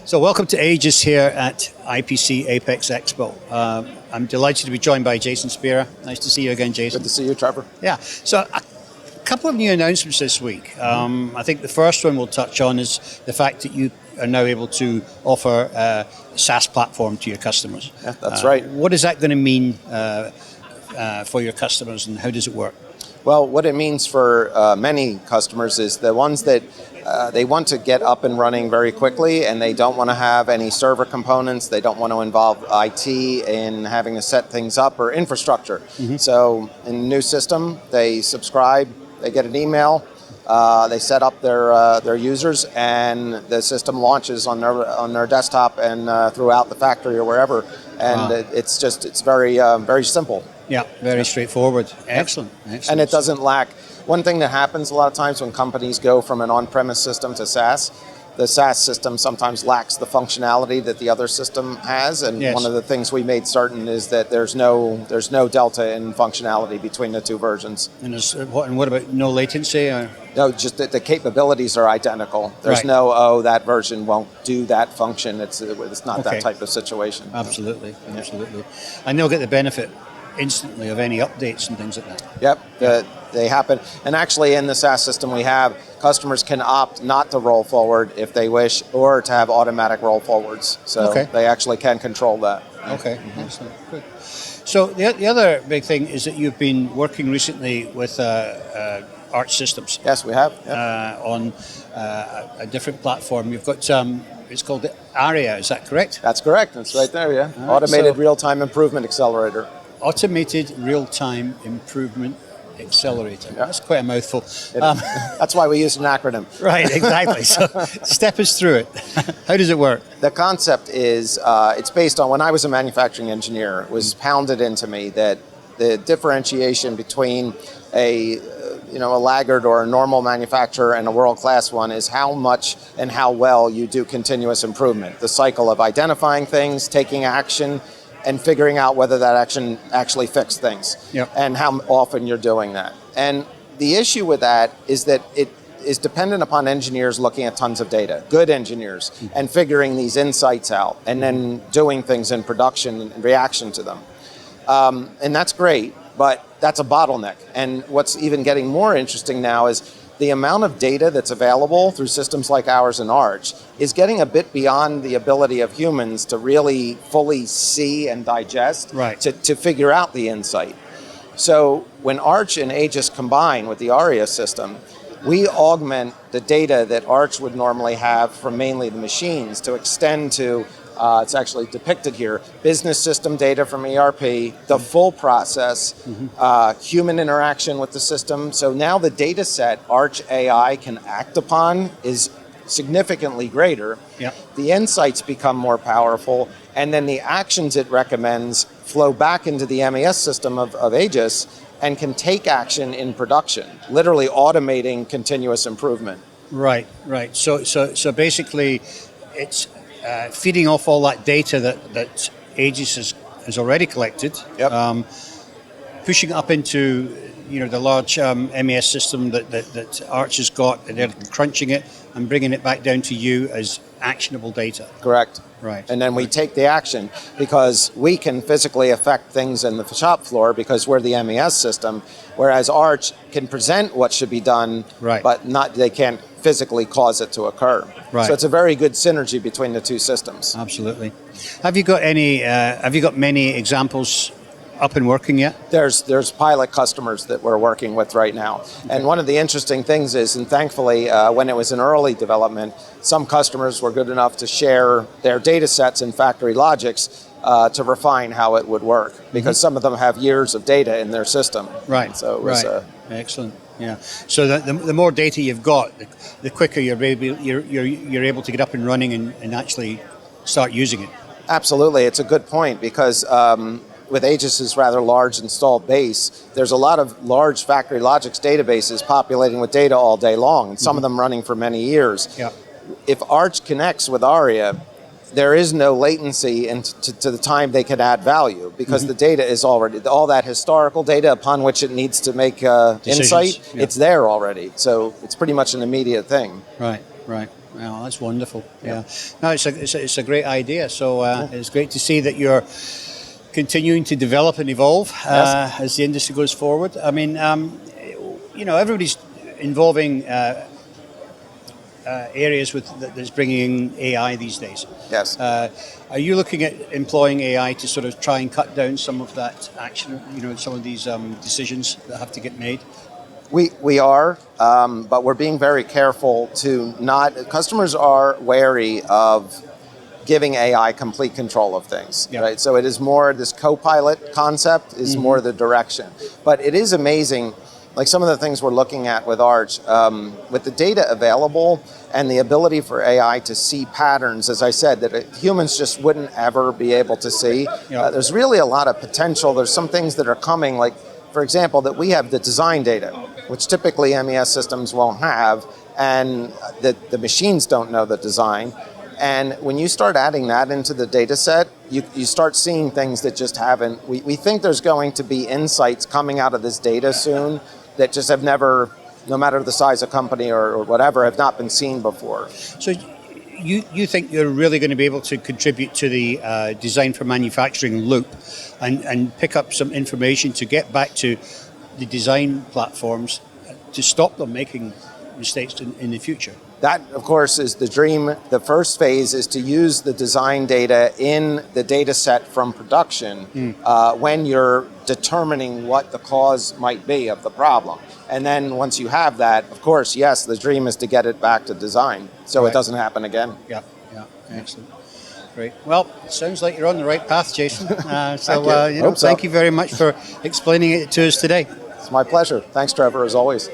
So welcome to Aegis here at IPC Apex Expo. I'm delighted to be joined by Jason Spira. Nice to see you again, Jason. Good to see you, Trevor. Yeah, so a couple of new announcements this week. I think the first one we'll touch on is the fact that you are now able to offer a Saas platform to your customers. Yeah, that's right. What is that going to mean for your customers, and how does it work? Well, what it means for many customers is the ones that they want to get up and running very quickly, and they don't want to have any server components. They don't want to involve IT in having to set things up or infrastructure. So in a new system, they subscribe, they get an email, they set up their users, and the system launches on their desktop and throughout the factory or wherever. And it's very simple. Yeah, very straightforward. Excellent. And it doesn't lack. One thing that happens a lot of times when companies go from an on-premise system to SaaS, the SaaS system sometimes lacks the functionality that the other system has. And one of the things we made certain is that there's no delta in functionality between the two versions. And what about no latency? No, just the capabilities are identical. There's no, that version won't do that function. It's not that type of situation. Absolutely, absolutely. And they'll get the benefit instantly of any updates and things like that. Yep, they happen. And actually in the SaaS system we have, customers can opt not to roll forward if they wish, or to have automatic roll forwards. So they actually can control that. Okay, excellent, good. So the other big thing is that you've been working recently with Arch Systems. Yes, we have. On a different platform. You've got, it's called the ARIA, is that correct? That's correct, that's right there, yeah. Automated Real-Time Improvement Accelerator. Automated Real-Time Improvement Accelerator. Yeah. That's quite a mouthful. That's why we use an acronym. Right, exactly. So step us through it. How does it work? The concept is, it's based on, when I was a manufacturing engineer, it was pounded into me that the differentiation between a laggard or a normal manufacturer and a world-class one is how much and how well you do continuous improvement. The cycle of identifying things, taking action, and figuring out whether that action actually fixed things, and how often you're doing that. And the issue with that is that it is dependent upon engineers looking at tons of data, good engineers, and figuring these insights out, and then doing things in production in reaction to them. And that's great, but that's a bottleneck. And what's even getting more interesting now is the amount of data that's available through systems like ours and Arch is getting a bit beyond the ability of humans to really fully see and digest, to figure out the insight. So when Arch and Aegis combine with the ARIA system, we augment the data that Arch would normally have from mainly the machines to extend to, it's actually depicted here, business system data from ERP, the full process, human interaction with the system. So now the data set Arch AI can act upon is significantly greater. The insights become more powerful, and then the actions it recommends flow back into the MES system of Aegis and can take action in production, literally automating continuous improvement. Right. So basically it's feeding off all that data that Aegis has already collected, pushing up into the large MES system that Arch has got, and they're crunching it and bringing it back down to you as actionable data. Correct. Right. And then we take the action because we can physically affect things in the shop floor because we're the MES system, whereas Arch can present what should be done, but they can't physically cause it to occur. So it's a very good synergy between the two systems. Absolutely. Have you got many examples up and working yet? There's pilot customers that we're working with right now. And one of the interesting things is, and thankfully when it was in early development, some customers were good enough to share their data sets in Factorylogix to refine how it would work, because some of them have years of data in their system. So it was, excellent. Yeah. So the more data you've got, the quicker you're able to get up and running and actually start using it. Absolutely, it's a good point, because with Aegis's rather large installed base, there's a lot of large Factorylogix databases populating with data all day long, and some of them running for many years. If Arch connects with ARIA, there is no latency to the time they can add value, because the data is already, all that historical data upon which it needs to make insight, it's there already. So it's pretty much an immediate thing. Right. Well, that's wonderful. Yeah. No, it's a great idea. So it's great to see that you're continuing to develop and evolve as the industry goes forward. I mean, everybody's involving areas that's bringing in AI these days. Yes. Are you looking at employing AI to sort of try and cut down some of that action, some of these decisions that have to get made? We are, but we're being very careful to not. Customers are wary of giving AI complete control of things, right? So it is more this co-pilot concept is more the direction. But it is amazing, like some of the things we're looking at with Arch, with the data available and the ability for AI to see patterns, as I said, that humans just wouldn't ever be able to see. There's really a lot of potential. There's some things that are coming, like, for example, that we have the design data, which typically MES systems won't have, and the machines don't know the design. And when you start adding that into the data set, you start seeing things that just haven't. We think there's going to be insights coming out of this data soon that just have never, no matter the size of company or whatever, have not been seen before. So you think you're really going to be able to contribute to the design for manufacturing loop and pick up some information to get back to the design platforms to stop them making mistakes in the future? That, of course, is the dream. The first phase is to use the design data in the data set from production when you're determining what the cause might be of the problem. And then once you have that, of course, yes, the dream is to get it back to design so it doesn't happen again. Yeah, excellent. Great. Well, it sounds like you're on the right path, Jason. Thank you very much for explaining it to us today. It's my pleasure. Thanks, Trevor, as always.